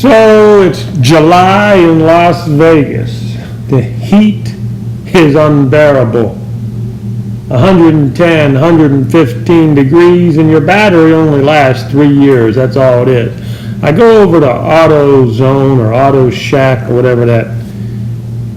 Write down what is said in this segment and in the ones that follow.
So it's July in Las Vegas. The heat is unbearable. 110, 115 degrees, and your battery only lasts 3 years. That's all it is. I go over to AutoZone or Auto Shack or whatever that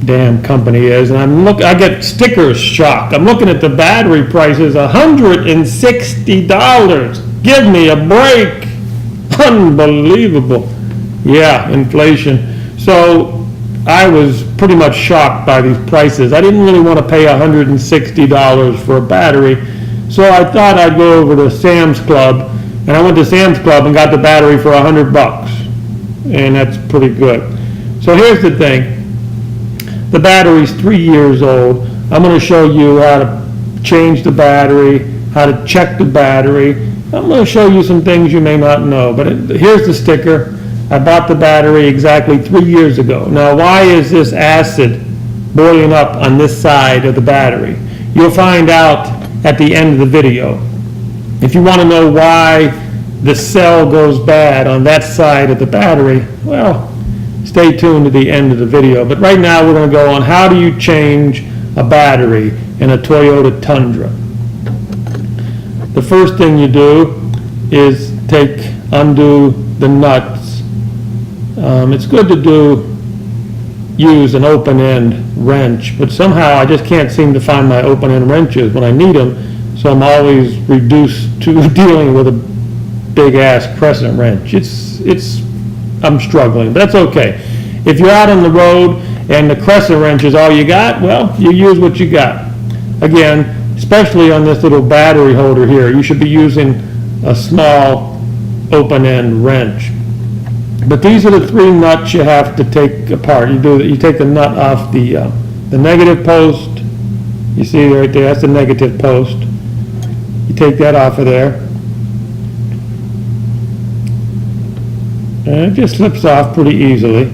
damn company is, and I get sticker shock. I'm looking at the battery prices, $160. Give me a break. Unbelievable. Yeah, inflation. So I was pretty much shocked by these prices. I didn't really want to pay $160 for a battery, so I thought I'd go over to Sam's Club, and I went to Sam's Club and got the battery for $100, and that's pretty good. So here's the thing. The battery's 3 years old. I'm going to show you how to change the battery, how to check the battery. I'm going to show you some things you may not know, but here's the sticker. I bought the battery exactly 3 years ago. Now, why is this acid boiling up on this side of the battery? You'll find out at the end of the video. If you want to know why the cell goes bad on that side of the battery, well, stay tuned to the end of the video. But right now we're going to go on how do you change a battery in a Toyota Tundra. The first thing you do is undo the nuts. It's good to use an open-end wrench, but somehow I just can't seem to find my open-end wrenches when I need them, so I'm always reduced to dealing with a big-ass crescent wrench. I'm struggling, but that's okay. If you're out on the road and the crescent wrench is all you got, well, you use what you got. Again, especially on this little battery holder here, you should be using a small open-end wrench. But these are the 3 nuts you have to take apart. You take the nut off the negative post. You see right there, that's the negative post. You take that off of there. And it just slips off pretty easily.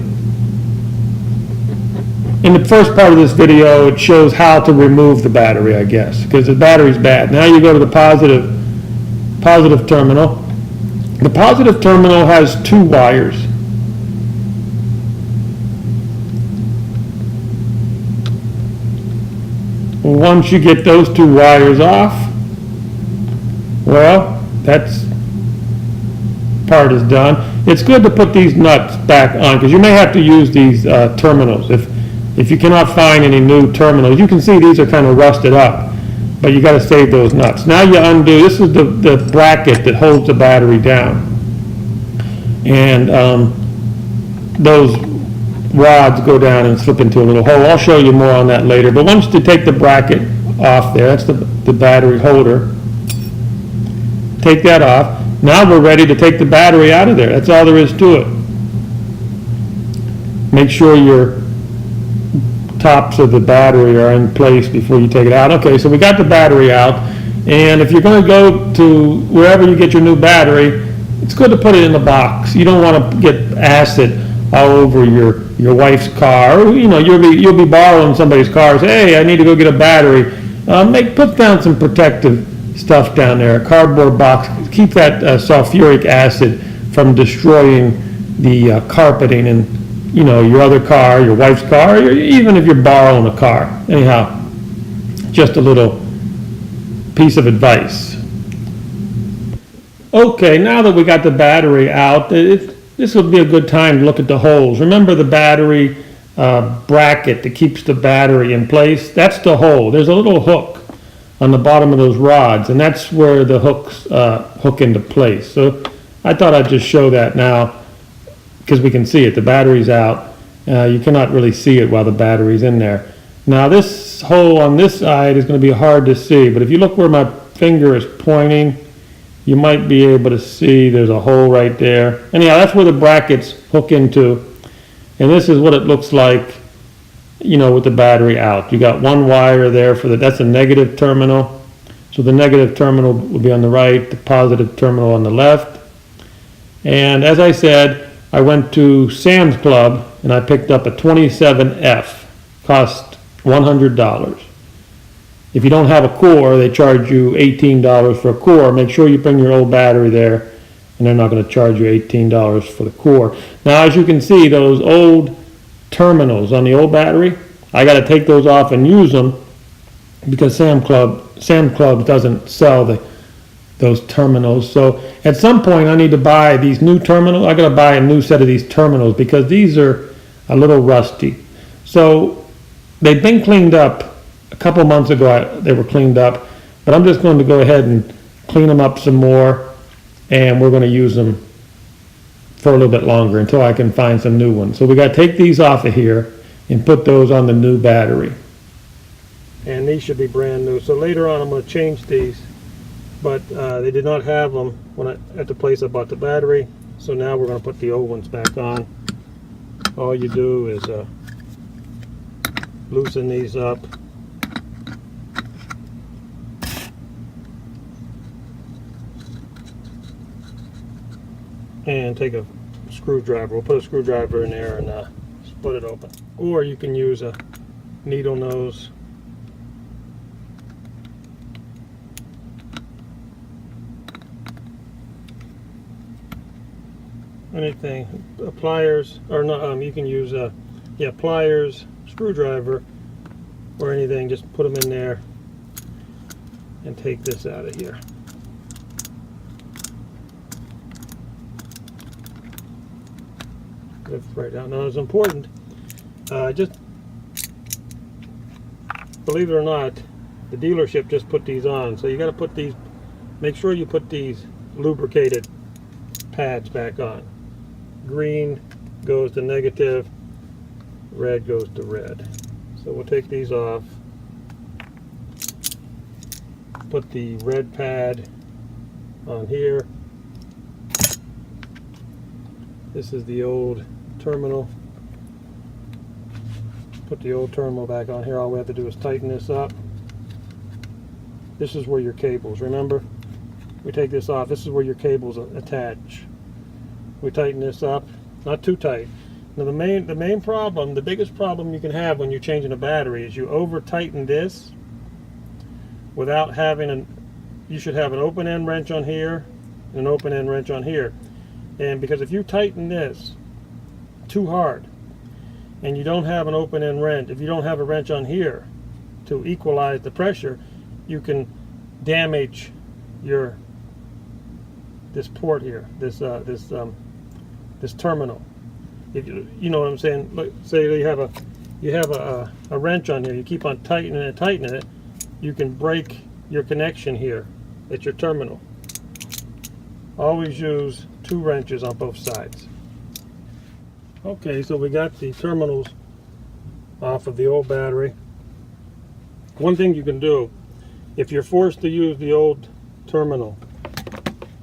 In the first part of this video, it shows how to remove the battery, I guess, because the battery's bad. Now you go to the positive terminal. The positive terminal has 2 wires. Once you get those 2 wires off, well, that's part is done. It's good to put these nuts back on because you may have to use these terminals. If you cannot find any new terminals, you can see these are kind of rusted up, but you got to save those nuts. Now you undo, this is the bracket that holds the battery down. And those rods go down and slip into a little hole. I'll show you more on that later. But once you take the bracket off there, that's the battery holder. Take that off. Now we're ready to take the battery out of there. That's all there is to it. Make sure your tops of the battery are in place before you take it out. Okay, so we got the battery out. And if you're going to go to wherever you get your new battery, it's good to put it in the box. You don't want to get acid all over your wife's car. Or, you'll be borrowing somebody's car. Say, hey, I need to go get a battery. Put down some protective stuff down there, a cardboard box. Keep that sulfuric acid from destroying the carpeting in, your other car, your wife's car, or even if you're borrowing a car. Anyhow, just a little piece of advice. Okay, now that we got the battery out, this would be a good time to look at the holes. Remember the battery bracket that keeps the battery in place? That's the hole. There's a little hook on the bottom of those rods, and that's where the hooks hook into place. So I thought I'd just show that now because we can see it. The battery's out. You cannot really see it while the battery's in there. Now this hole on this side is going to be hard to see, but if you look where my finger is pointing, you might be able to see there's a hole right there. Anyhow, that's where the brackets hook into. And this is what it looks like, with the battery out. You got 1 wire there that's a negative terminal. So the negative terminal will be on the right, the positive terminal on the left. And as I said, I went to Sam's Club and I picked up a 27F. Cost $100. If you don't have a core, they charge you $18 for a core. Make sure you bring your old battery there and they're not gonna charge you $18 for the core. Now, as you can see, those old terminals on the old battery, I gotta take those off and use them, because Sam Club doesn't sell those terminals. So at some point I need to buy these new terminals. I gotta buy a new set of these terminals because these are a little rusty. So they've been cleaned up. A couple months ago they were cleaned up, but I'm just going to go ahead and clean them up some more, and we're gonna use them for a little bit longer until I can find some new ones. So we gotta take these off of here and put those on the new battery. And these should be brand new. So later on I'm going to change these, but they did not have them at the place I bought the battery. So now we're going to put the old ones back on. All you do is loosen these up. And take a screwdriver. We'll put a screwdriver in there and split it open. Or you can use a needle nose. Anything, pliers, or not, you can use pliers, screwdriver, or anything. Just put them in there and take this out of here. Lift right out. Now it's important, just believe it or not, the dealership just put these on, so you got to put these, make sure you put these lubricated pads back on. Green goes to negative, red goes to red. So we'll take these off, put the red pad on here. This is the old terminal. Put the old terminal back on here. All we have to do is tighten this up. This is where your cables, remember? We take this off, this is where your cables attach. We tighten this up, not too tight. Now the main problem, the biggest problem you can have when you're changing a battery is you over tighten this without having you should have an open end wrench on here and an open end wrench on here. And because if you tighten this too hard and you don't have an open end wrench, if you don't have a wrench on here to equalize the pressure, you can damage this port here, this terminal. If you know what I'm saying. Look, say you have a wrench on here, you keep on tightening it, you can break your connection here at your terminal. Always use 2 wrenches on both sides. Okay, so we got the terminals off of the old battery. One thing you can do, if you're forced to use the old terminal,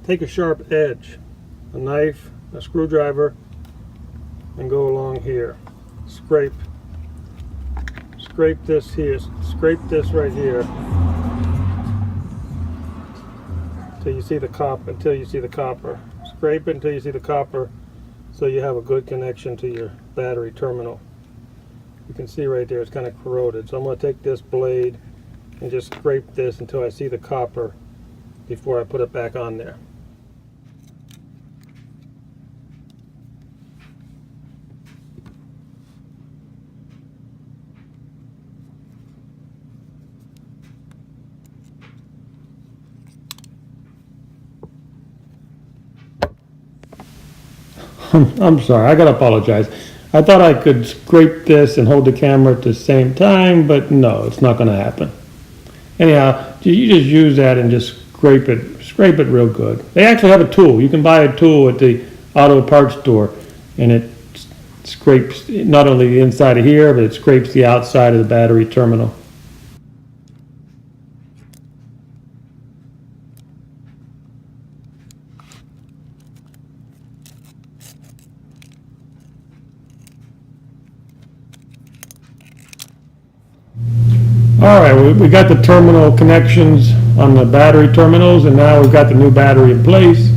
take a sharp edge, a knife, a screwdriver, and go along here. Scrape this here, scrape this right here until you see the copper. Scrape it until you see the copper, so you have a good connection to your battery terminal. You can see right there it's kind of corroded, so I'm going to take this blade and just scrape this until I see the copper before I put it back on there. I'm sorry, I gotta apologize. I thought I could scrape this and hold the camera at the same time, but no, it's not gonna happen. Anyhow, you just use that and just scrape it real good. They actually have a tool. You can buy a tool at the auto parts store, and it scrapes not only the inside of here, but it scrapes the outside of the battery terminal. All right, we got the terminal connections on the battery terminals, and now we've got the new battery in place.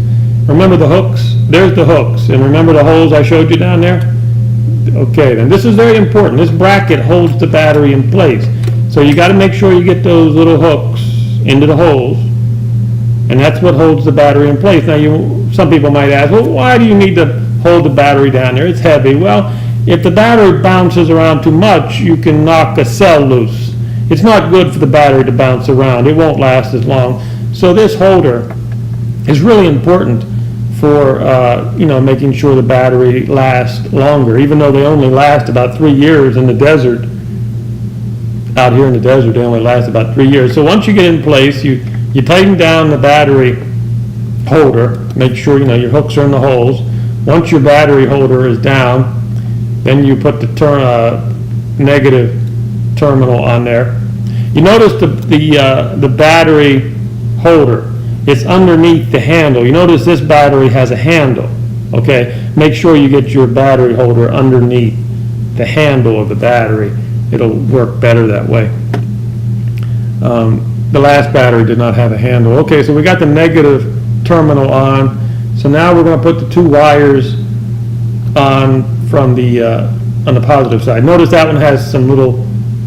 Remember the hooks? There's the hooks, and remember the holes I showed you down there? Okay, then this is very important. This bracket holds the battery in place. So you got to make sure you get those little hooks into the holes, and that's what holds the battery in place. Now some people might ask, well, why do you need to hold the battery down there? It's heavy. Well, if the battery bounces around too much, you can knock a cell loose. It's not good for the battery to bounce around. It won't last as long. So this holder is really important for making sure the battery lasts longer, even though they only last about 3 years in the desert. Out here in the desert, they only last about 3 years. So once you get in place, you tighten down the battery holder, make sure your hooks are in the holes. Once your battery holder is down, then you put the negative terminal on there. You notice the battery holder, it's underneath the handle. You notice this battery has a handle, okay? Make sure you get your battery holder underneath the handle of the battery. It'll work better that way. The last battery did not have a handle. Okay, so we got the negative terminal on. So now we're going to put the 2 wires on from on the positive side. Notice that one has some little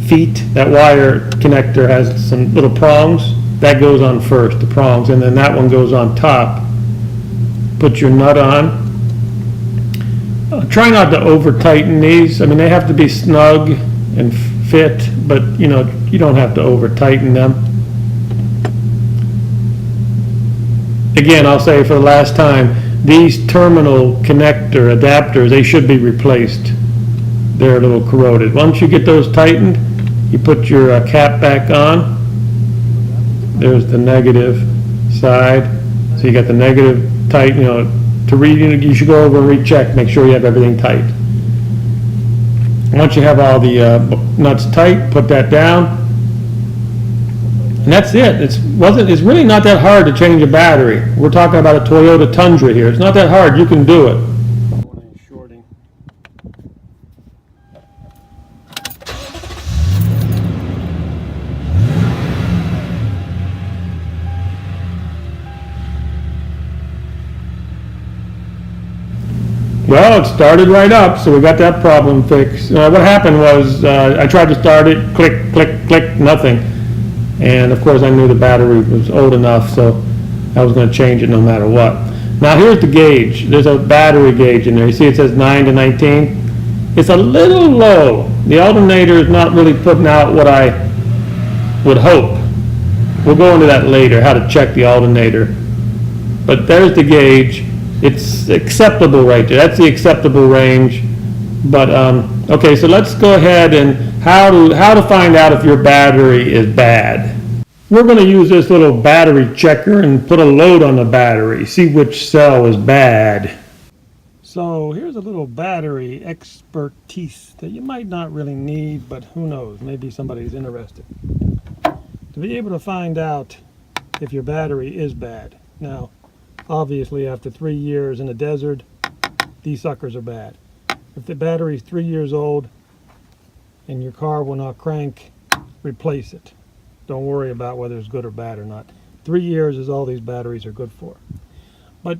feet. That wire connector has some little prongs. That goes on first, the prongs, and then that one goes on top. Put your nut on. Try not to over tighten these. I mean, they have to be snug and fit, but you don't have to over tighten them. Again, I'll say for the last time, these terminal connector adapters, they should be replaced. They're a little corroded. Once you get those tightened, you put your cap back on. There's the negative side. So you got the negative tight, to read, you should go over and recheck, make sure you have everything tight. Once you have all the nuts tight, put that down. And that's it. It's really not that hard to change a battery. We're talking about a Toyota Tundra here. It's not that hard. You can do it. Well, it started right up, so we got that problem fixed. What happened was I tried to start it, click, click, click, nothing. And of course I knew the battery was old enough, so I was going to change it no matter what. Now here's the gauge. There's a battery gauge in there. You see it says 9 to 19. It's a little low. The alternator is not really putting out what I would hope. We'll go into that later, how to check the alternator. But there's the gauge. It's acceptable right there. That's the acceptable range. But okay, so let's go ahead and how to find out if your battery is bad. We're going to use this little battery checker and put a load on the battery, see which cell is bad. So here's a little battery expertise that you might not really need, but who knows, maybe somebody's interested. To be able to find out if your battery is bad. Now, obviously after 3 years in the desert, these suckers are bad. If the battery is 3 years old and your car will not crank, replace it. Don't worry about whether it's good or bad or not. 3 years is all these batteries are good for. But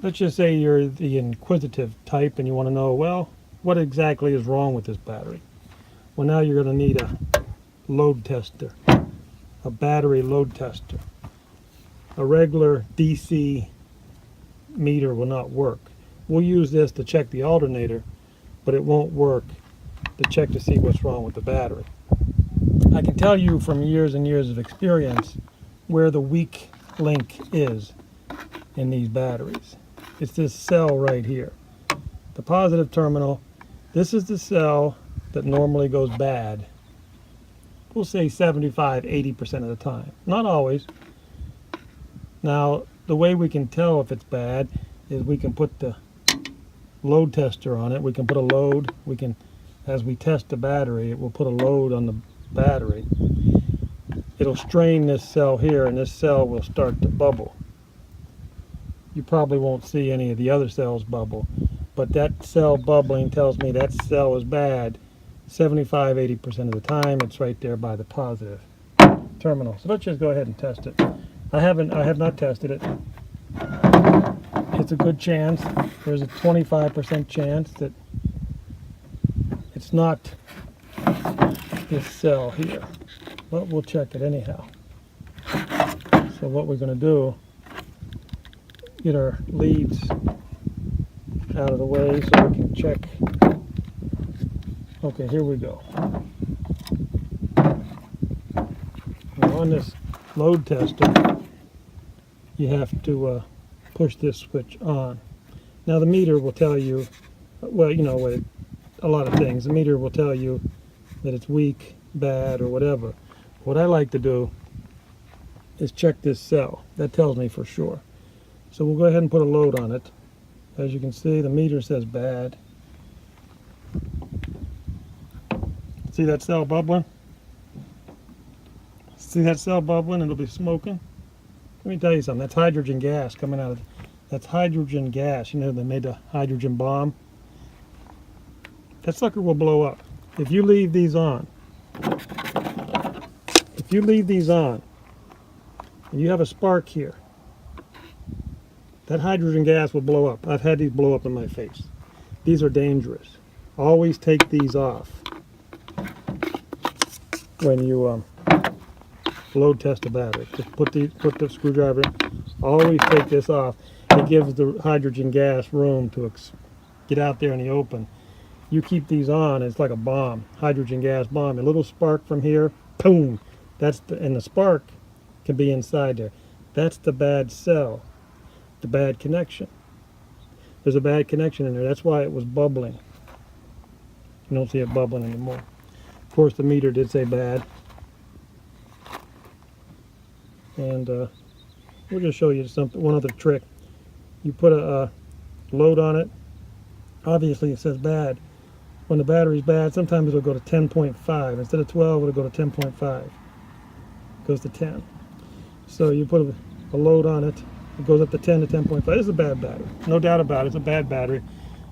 let's just say you're the inquisitive type and you want to know, well, what exactly is wrong with this battery? Well, now you're going to need a load tester, a battery load tester. A regular DC meter will not work. We'll use this to check the alternator, but it won't work to check to see what's wrong with the battery. I can tell you from years and years of experience where the weak link is in these batteries. It's this cell right here. The positive terminal, this is the cell that normally goes bad. We'll say 75-80% of the time. Not always. Now, the way we can tell if it's bad is we can put the load tester on it. We can put a load. We can, as we test the battery, it will put a load on the battery. It'll strain this cell here, and this cell will start to bubble. You probably won't see any of the other cells bubble, but that cell bubbling tells me that cell is bad. 75-80% of the time, it's right there by the positive terminal. So let's just go ahead and test it. I have not tested it. It's a good chance. There's a 25% chance that it's not this cell here, but we'll check it anyhow. So what we're going to do get our leads out of the way so we can check. Okay, here we go. Now on this load tester, you have to push this switch on. Now the meter will tell you, well, you know, a lot of things. The meter will tell you that it's weak, bad, or whatever. What I like to do is check this cell. That tells me for sure. So we'll go ahead and put a load on it. As you can see, the meter says bad. See that cell bubbling? See that cell bubbling? It'll be smoking. Let me tell you something. That's hydrogen gas coming out of. That's hydrogen gas. You know, they made the hydrogen bomb. That sucker will blow up if you leave these on. If you leave these on, and you have a spark here, that hydrogen gas will blow up. I've had these blow up in my face. These are dangerous. Always take these off when you load test a battery. Just put the screwdriver in. Always take this off. It gives the hydrogen gas room to get out there in the open. You keep these on, it's like a bomb, hydrogen gas bomb. A little spark from here, boom. And the spark can be inside there. That's the bad cell, the bad connection. There's a bad connection in there. That's why it was bubbling. You don't see it bubbling anymore. Of course, the meter did say bad. And we'll just show you one other trick. You put a load on it. Obviously, it says bad. When the battery's bad, sometimes it'll go to 10.5. Instead of 12, it'll go to 10.5. It goes to 10. So you put a load on it. It goes up to 10 to 10.5. This is a bad battery. No doubt about it. It's a bad battery.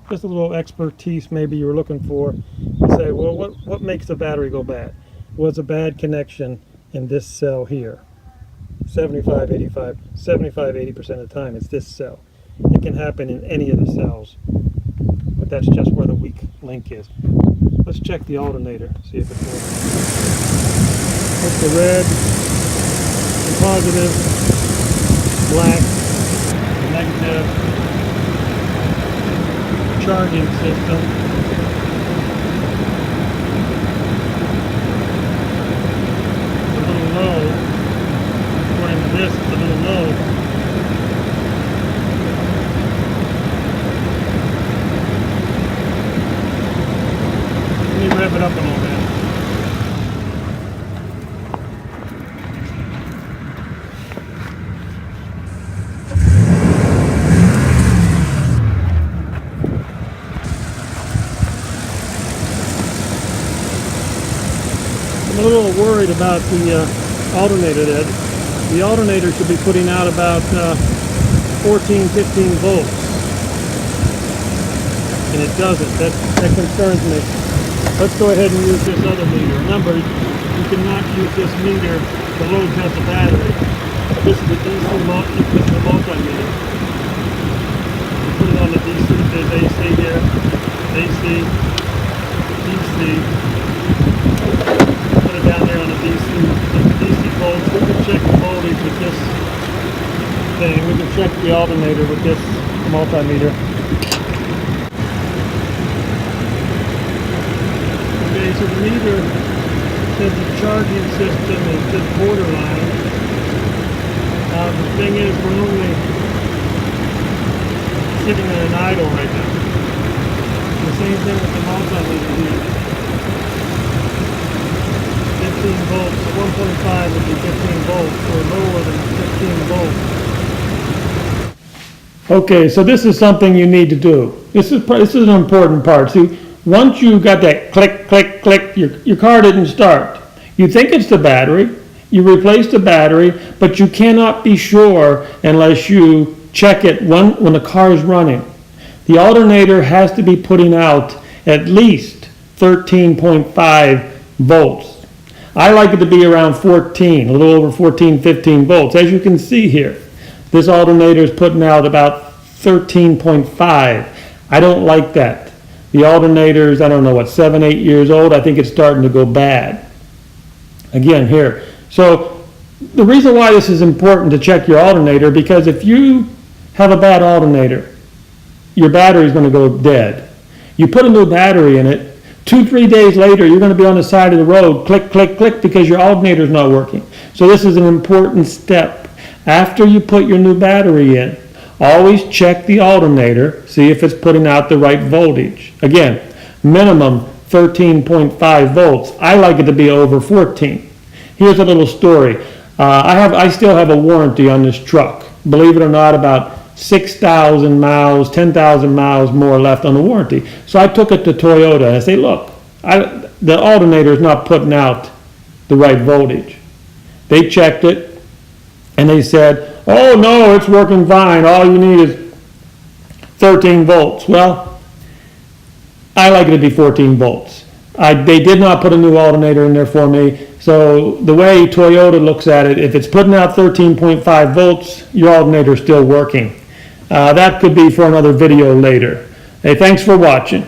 Just a little expertise maybe you were looking for. You say, well, what makes the battery go bad? Well, it's a bad connection in this cell here. 75-80% of the time, it's this cell. It can happen in any of the cells, but that's just where the weak link is. Let's check the alternator, see if it's working. That's the red, the positive, black, the negative, charging system. It's a little low. According to this, it's a little low. Let me rev it up a little bit. I'm a little worried about the alternator there. The alternator should be putting out about 14, 15 volts. And it doesn't. That concerns me. Let's go ahead and use this other meter. Remember, you cannot use this meter to load test a battery. This is the DC multimeter. You put it on the DC. There's AC here. AC, DC. Put it down there on the DC volts. We can check the voltage with this thing. We can check the alternator with this multimeter. Okay, so the meter says the charging system is just borderline. The thing is, we're only sitting in an idle right now. The same thing with the multimeter here. 15 volts, so 1.5 would be 15 volts, or lower than 15 volts. Okay, so this is something you need to do. This is an important part. See, once you got that click, click, click, your car didn't start. You think it's the battery, you replace the battery, but you cannot be sure unless you check it when the car is running. The alternator has to be putting out at least 13.5 volts. I like it to be around 14, a little over 14, 15 volts. As you can see here, this alternator is putting out about 13.5. I don't like that. The alternator's, I don't know what, 7, 8 years old. I think it's starting to go bad. Again, here. So the reason why this is important to check your alternator, because if you have a bad alternator. Your battery's going to go dead. You put a new battery in it, 2-3 days later, you're going to be on the side of the road, click, click, click, because your alternator's not working. So this is an important step. After you put your new battery in, always check the alternator, see if it's putting out the right voltage. Again, minimum 13.5 volts. I like it to be over 14. Here's a little story. I still have a warranty on this truck. Believe it or not, about 6,000 miles, 10,000 miles more left on the warranty. So I took it to Toyota and I say, look, the alternator is not putting out the right voltage. They checked it and they said, oh no, it's working fine. All you need is 13 volts. Well, I like it to be 14 volts. They did not put a new alternator in there for me. So the way Toyota looks at it, if it's putting out 13.5 volts, your alternator is still working. That could be for another video later. Hey, thanks for watching.